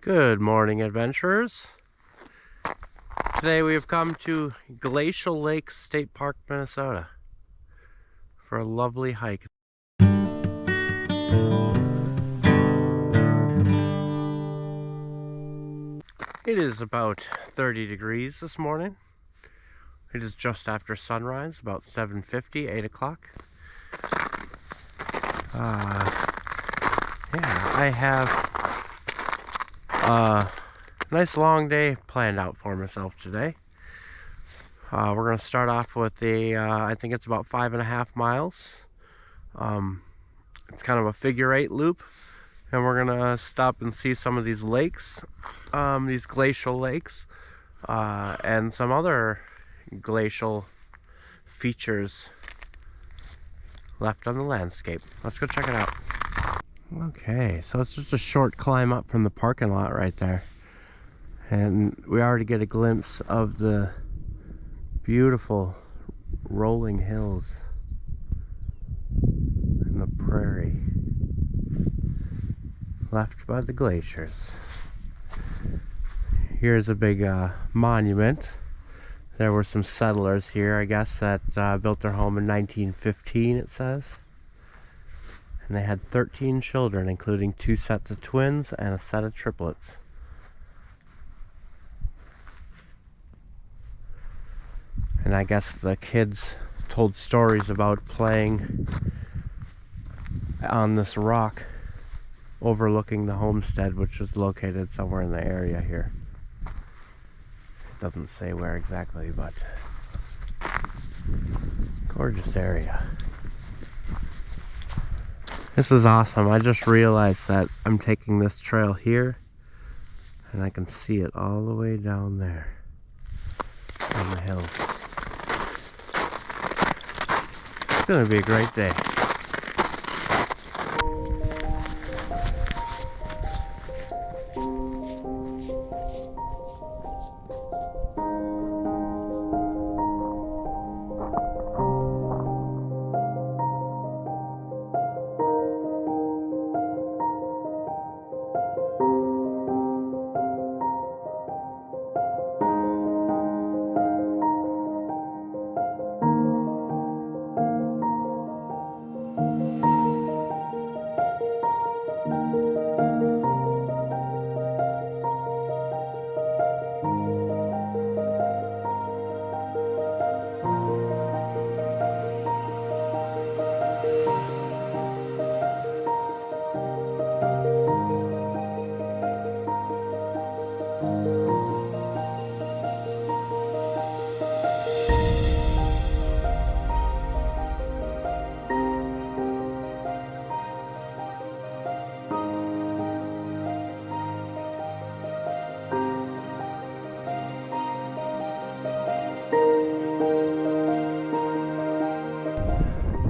Good morning, adventurers. Today we have come to Glacial Lakes State Park, Minnesota for a lovely hike. It is about 30 degrees this morning. It is just after sunrise, about 7:50, 8 o'clock. I have a nice long day planned out for myself today. We're going to start off with I think it's about 5.5 miles. It's kind of a figure 8 loop, and we're going to stop and see some of these lakes, these glacial lakes, and some other glacial features left on the landscape. Let's go check it out. Okay, so it's just a short climb up from the parking lot right there, and we already get a glimpse of the beautiful rolling hills and the prairie left by the glaciers. Here's a big monument. There were some settlers here, I guess, that built their home in 1915, it says. And they had 13 children, including 2 sets of twins and a set of triplets. And I guess the kids told stories about playing on this rock overlooking the homestead, which is located somewhere in the area here. It doesn't say where exactly, but gorgeous area. This is awesome. I just realized that I'm taking this trail here, and I can see it all the way down there on the hills. It's going to be a great day.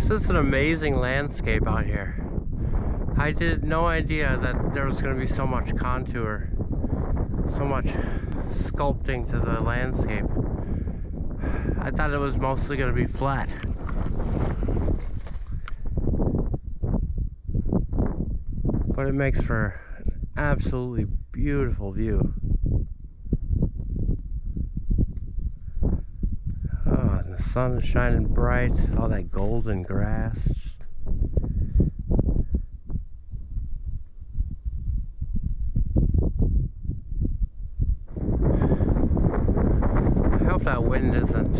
This is an amazing landscape out here. I had no idea that there was going to be so much contour, so much sculpting to the landscape. I thought it was mostly going to be flat. But it makes for an absolutely beautiful view. The sun is shining bright, all that golden grass. I hope that wind isn't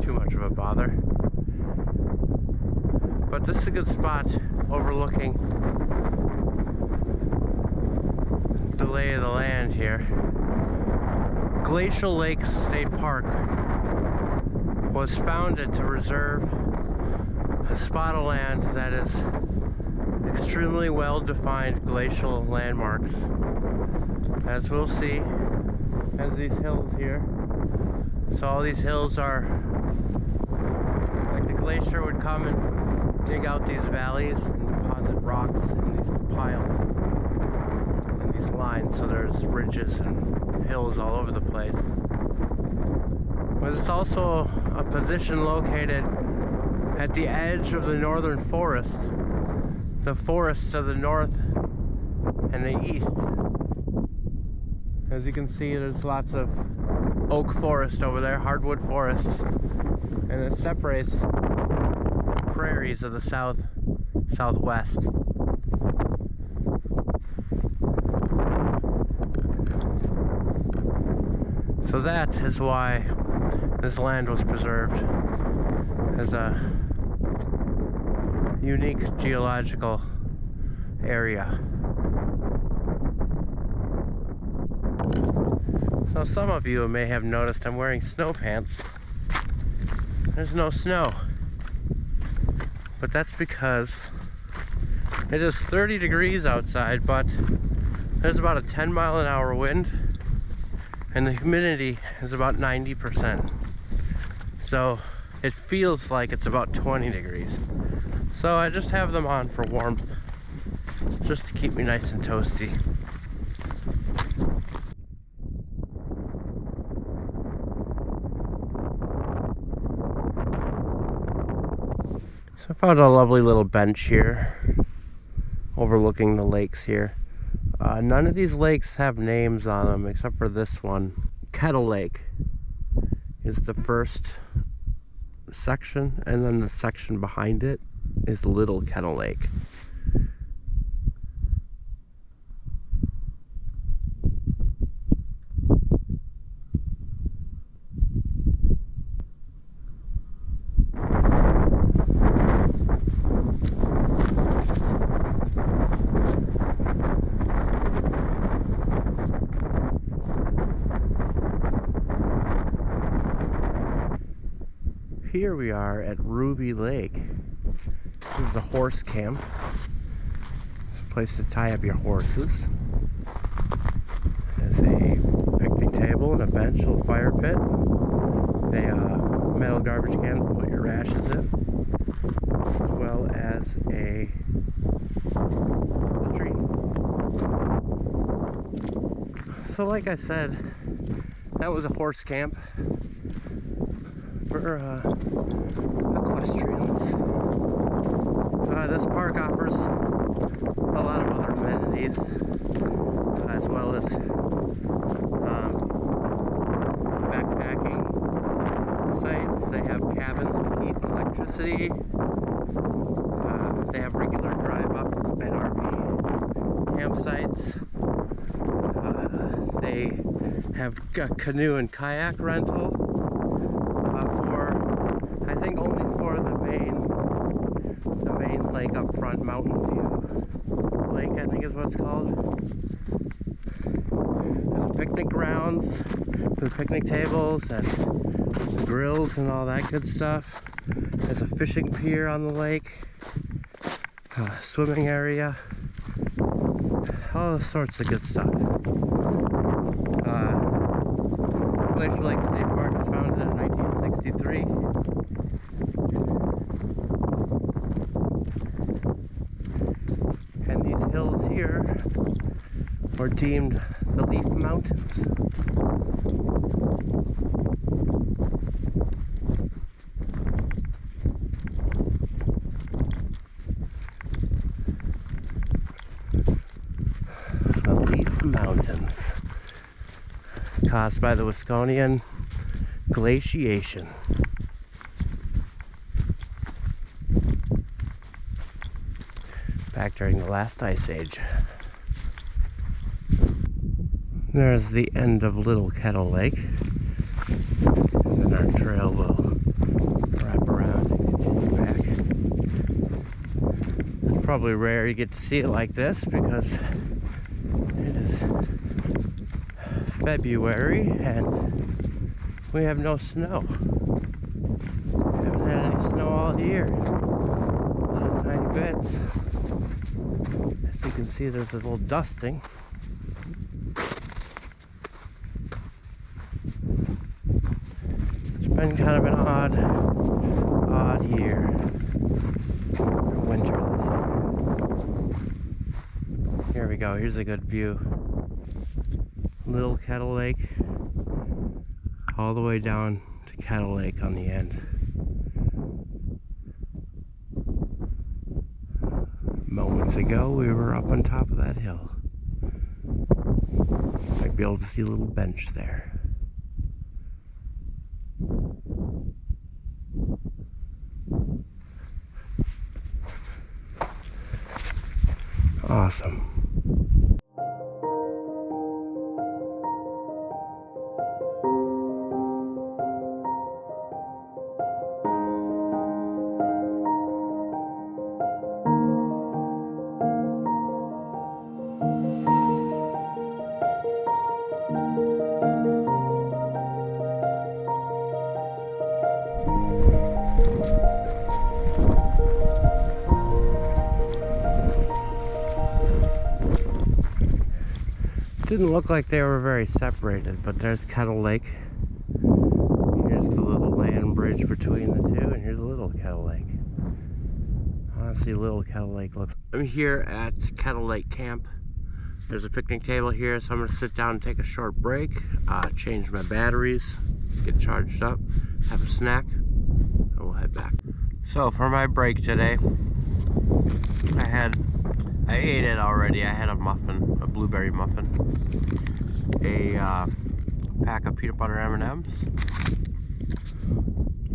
too much of a bother. But this is a good spot overlooking the lay of the land here. Glacial Lakes State Park was founded to reserve a spot of land that is extremely well-defined glacial landmarks. As we'll see, as these hills here. So all these hills are like the glacier would come and dig out these valleys and deposit rocks in these piles, in these lines, so there's ridges and hills all over the place. But it's also a position located at the edge of the northern forest. The forest to the north and the east. As you can see, there's lots of oak forest over there, hardwood forests, and it separates prairies of the southwest. So that is why this land was preserved as a unique geological area. So some of you may have noticed I'm wearing snow pants. There's no snow. But that's because it is 30 degrees outside, but there's about a 10-mile-an-hour wind, and the humidity is about 90%. So it feels like it's about 20 degrees. So I just have them on for warmth, just to keep me nice and toasty. So I found a lovely little bench here, overlooking the lakes here. None of these lakes have names on them except for this one. Kettle Lake is the first section, and then the section behind it is Little Kettle Lake. Here we are at Ruby Lake. This is a horse camp. It's a place to tie up your horses. There's a picnic table and a bench, a little fire pit. A metal garbage can to put your ashes in, as well as a tree. So like I said, that was a horse camp for equestrians. This park offers a lot of other amenities, as well as backpacking sites. They have cabins with heat and electricity. They have regular drive-up and RV campsites. They have a canoe and kayak rental. I think only for the main lake up front, Mountain View Lake, I think is what it's called. There's picnic grounds with picnic tables and grills and all that good stuff. There's a fishing pier on the lake, swimming area, all sorts of good stuff. Glacial Lakes State Park was founded in 1963. And these hills here are deemed the Leaf Mountains. The Leaf Mountains, caused by the Wisconsin glaciation. Back during the last ice age. There's the end of Little Kettle Lake. And then our trail will wrap around and continue back. It's probably rare you get to see it like this because it is February and we have no snow. We haven't had any snow all year. Little tiny bits. As you can see, there's a little dusting. It's been kind of an odd year. Winter this year. Here we go. Here's a good view. Little Kettle Lake, all the way down to Kettle Lake on the end. Moments ago, we were up on top of that hill. be able to see a little bench there. Awesome. Didn't look like they were very separated, but there's Kettle Lake. Here's the little land bridge between the two, and here's Little Kettle Lake. I want to see Little Kettle Lake look. I'm here at Kettle Lake Camp. There's a picnic table here, so I'm going to sit down and take a short break, change my batteries, get charged up, have a snack, and we'll head back. So for my break today, I ate it already. I had a muffin, a blueberry muffin, a pack of peanut butter M&Ms,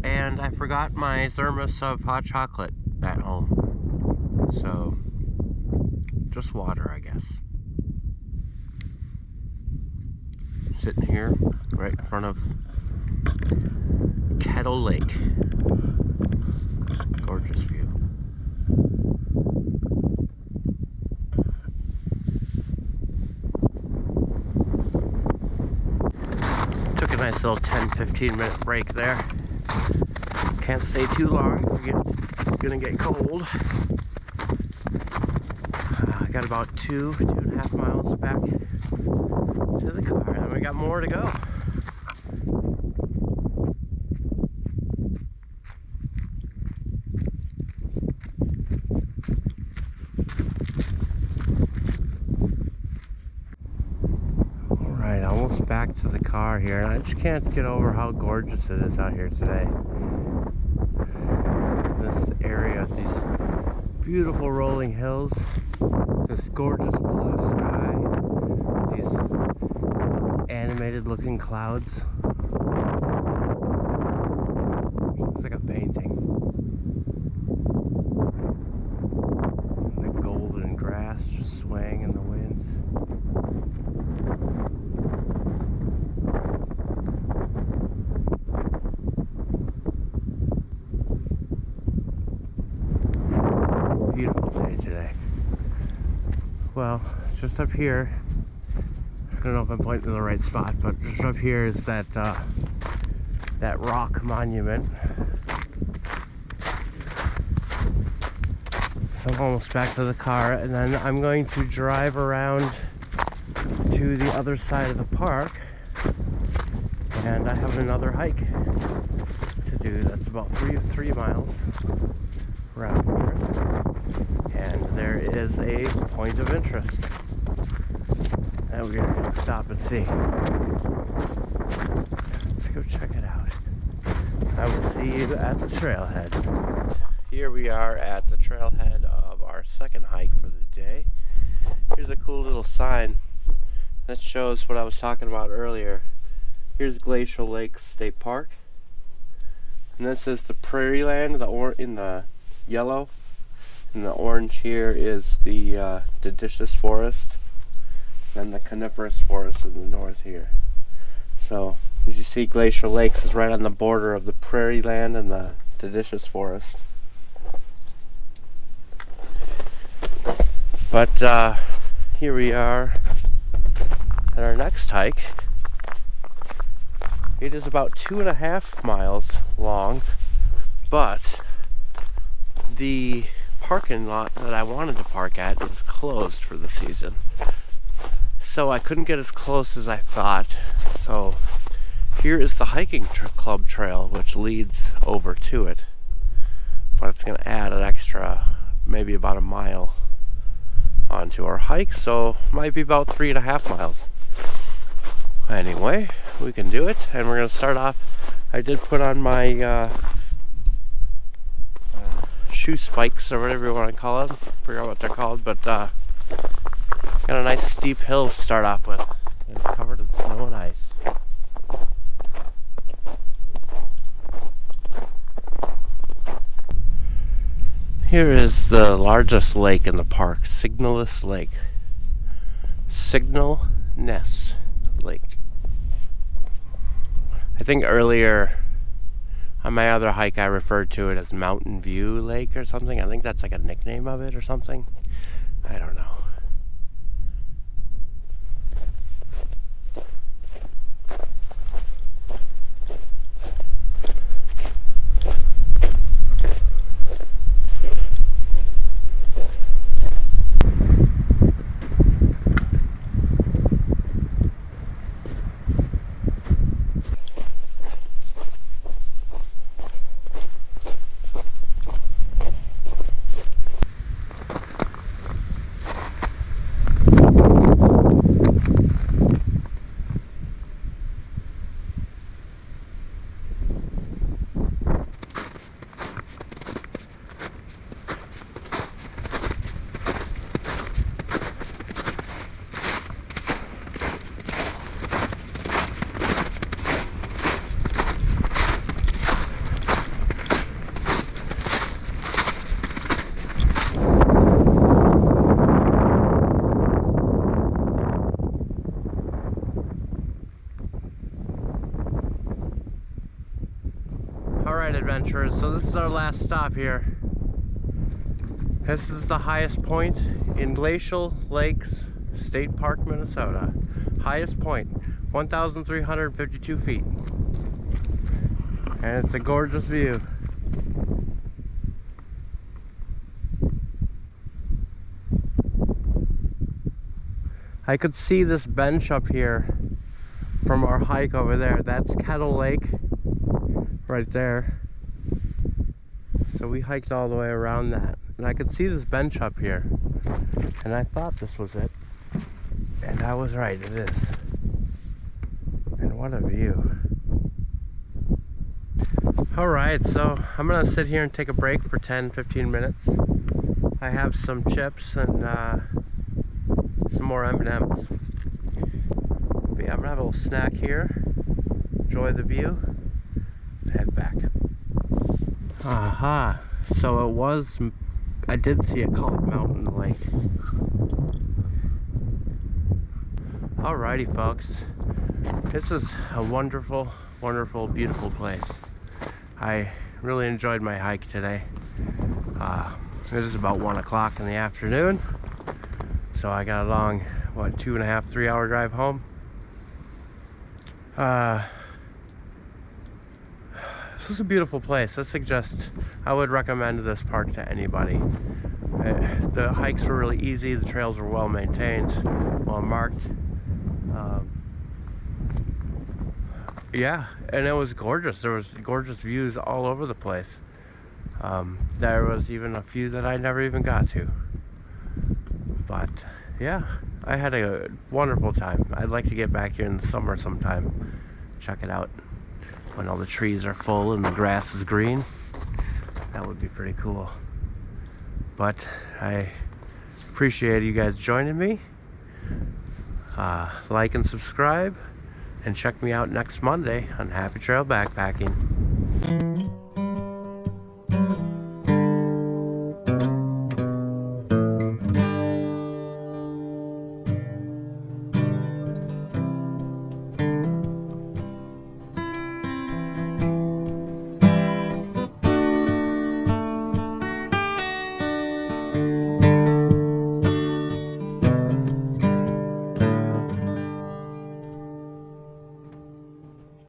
and I forgot my thermos of hot chocolate at home. So, just water, I guess. Sitting here, right in front of Kettle Lake. Gorgeous view. Took a nice little 10-15 minute break there. Can't stay too long, it's gonna get cold. I got about 2.5 miles back to the car, and we got more to go. Alright, almost back to the car here, and I just can't get over how gorgeous it is out here today. This area, these beautiful rolling hills, this gorgeous blue sky, these animated looking clouds. Looks like a painting. And the golden grass just swaying in the wind. Beautiful day today. Well, just up here, I don't know if I'm pointing to the right spot, but just up here is that that rock monument. So I'm almost back to the car, and then I'm going to drive around to the other side of the park, and I have another hike to do. That's about three miles round trip, and there is a point of interest that we're going to stop and see. Let's go check it out. I will see you at the trailhead. Here we are at the trailhead of our second hike for the day. Here's a cool little sign that shows what I was talking about earlier. Here's Glacial Lakes State Park, and this is the prairie land in the yellow, and the orange here is the deciduous forest, and the coniferous forest in the north here. So as you see, Glacial Lakes is right on the border of the prairie land and the deciduous forest. But here we are at our next hike. It is about 2.5 miles long, but the parking lot that I wanted to park at is closed for the season. So I couldn't get as close as I thought. So here is the hiking club trail, which leads over to it. But it's going to add an extra, maybe about a mile onto our hike, so might be about 3.5 miles. Anyway, we can do it, and we're going to start off. I did put on my shoe spikes, or whatever you want to call it. I forgot what they're called, but got a nice steep hill to start off with. It's covered in snow and ice. Here is the largest lake in the park, Signalness Lake. Signalness Lake. I think earlier on my other hike I referred to it as Mountain View Lake or something. I think that's like a nickname of it or something. I don't know. Alright, adventurers, so this is our last stop here. This is the highest point in Glacial Lakes State Park, Minnesota. Highest point, 1,352 feet. And it's a gorgeous view. I could see this bench up here from our hike over there. That's Kettle Lake right there. So we hiked all the way around that. And I could see this bench up here. And I thought this was it. And I was right, it is. And what a view. Alright, so I'm gonna sit here and take a break for 10-15 minutes. I have some chips and some more M&Ms. But yeah, I'm gonna have a little snack here, enjoy the view, and head back. Aha, so it was, I did see it called Mountain Lake. Alrighty folks, this is a wonderful, wonderful, beautiful place. I really enjoyed my hike today. This is about 1 o'clock in the afternoon. So I got a long, 2.5, 3 hour drive home. This is a beautiful place. I would recommend this park to anybody. The hikes were really easy. The trails were well maintained, well marked. Yeah, and it was gorgeous. There was gorgeous views all over the place. There was even a few that I never even got to. But yeah, I had a wonderful time. I'd like to get back here in the summer sometime. Check it out when all the trees are full and the grass is green. That would be pretty cool. But I appreciate you guys joining me. Like and subscribe, and check me out next Monday on Happy Trail Backpacking.